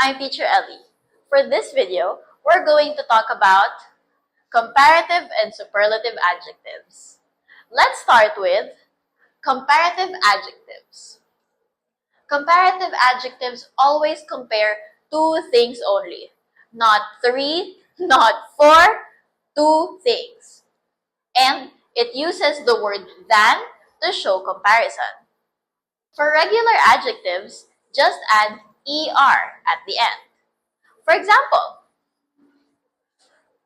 I'm Teacher Ellie. For this video, we're going to talk about comparative and superlative adjectives. Let's start with comparative adjectives. Comparative adjectives always compare two things only. Not three, not four, two things. And it uses the word than to show comparison. For regular adjectives, just add ER at the end. For example,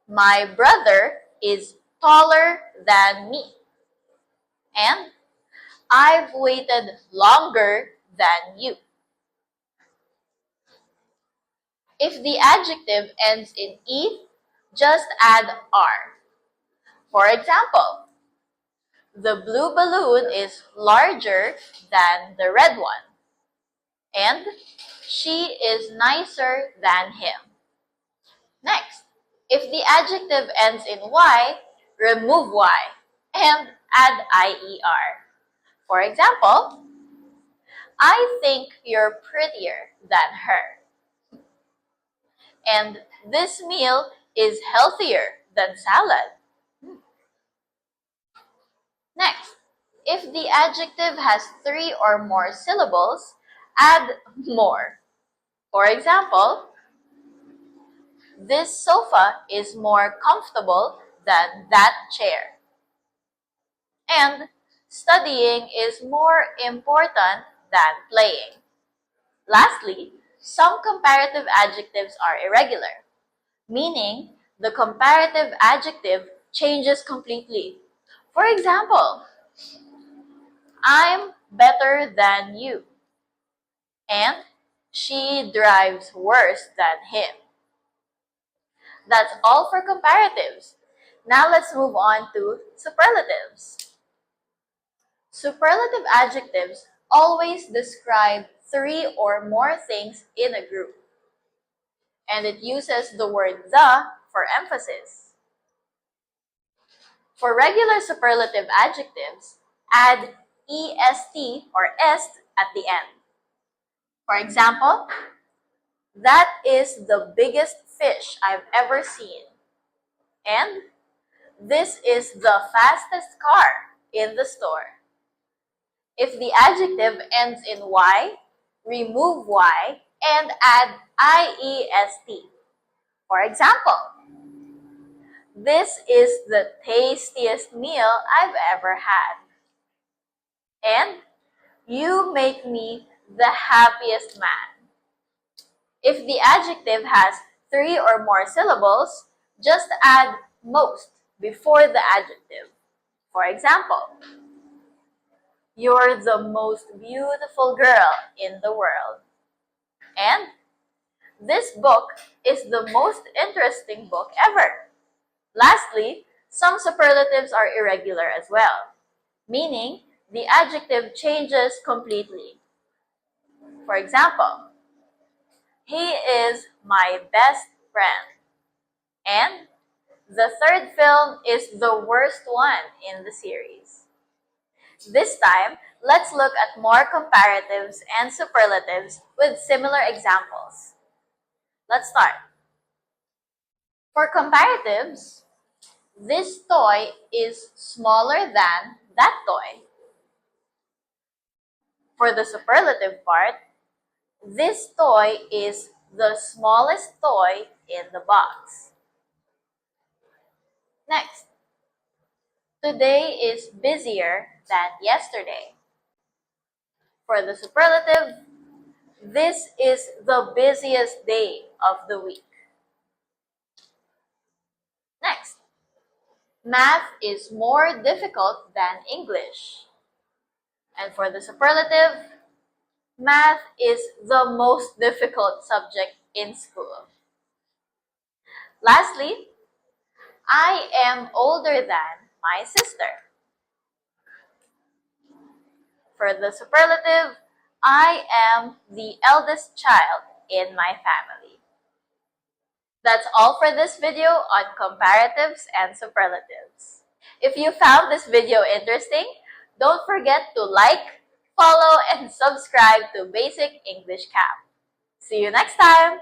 my brother is taller than me. And I've waited longer than you. If the adjective ends in E, just add R. For example, the blue balloon is larger than the red one. And she is nicer than him. Next, if the adjective ends in Y, remove Y and add IER. For example, I think you're prettier than her. And this meal is healthier than salad. Next, if the adjective has three or more syllables, add more. For example, this sofa is more comfortable than that chair. And studying is more important than playing. Lastly, some comparative adjectives are irregular, meaning the comparative adjective changes completely. For example, I'm better than you, and she drives worse than him. That's all for comparatives. Now let's move on to superlatives. Superlative adjectives always describe three or more things in a group, and it uses the word the for emphasis. For regular superlative adjectives, add est or est at the end. For example, that is the biggest fish I've ever seen. And this is the fastest car in the store. If the adjective ends in Y, remove Y and add iest. For example, this is the tastiest meal I've ever had. And you make me the happiest man. If the adjective has three or more syllables, just add most before the adjective. For example, you're the most beautiful girl in the world. And this book is the most interesting book ever. Lastly, some superlatives are irregular as well, meaning the adjective changes completely. For example, he is my best friend. And the third film is the worst one in the series. This time, let's look at more comparatives and superlatives with similar examples. Let's start. For comparatives, this toy is smaller than that toy. For the superlative part, this toy is the smallest toy in the box. Next, today is busier than yesterday. For the superlative, this is the busiest day of the week. Next, math is more difficult than English. And for the superlative, math is the most difficult subject in school. Lastly, I am older than my sister. For the superlative, I am the eldest child in my family. That's all for this video on comparatives and superlatives. If you found this video interesting, don't forget to like, follow, and subscribe to Basic English Camp. See you next time!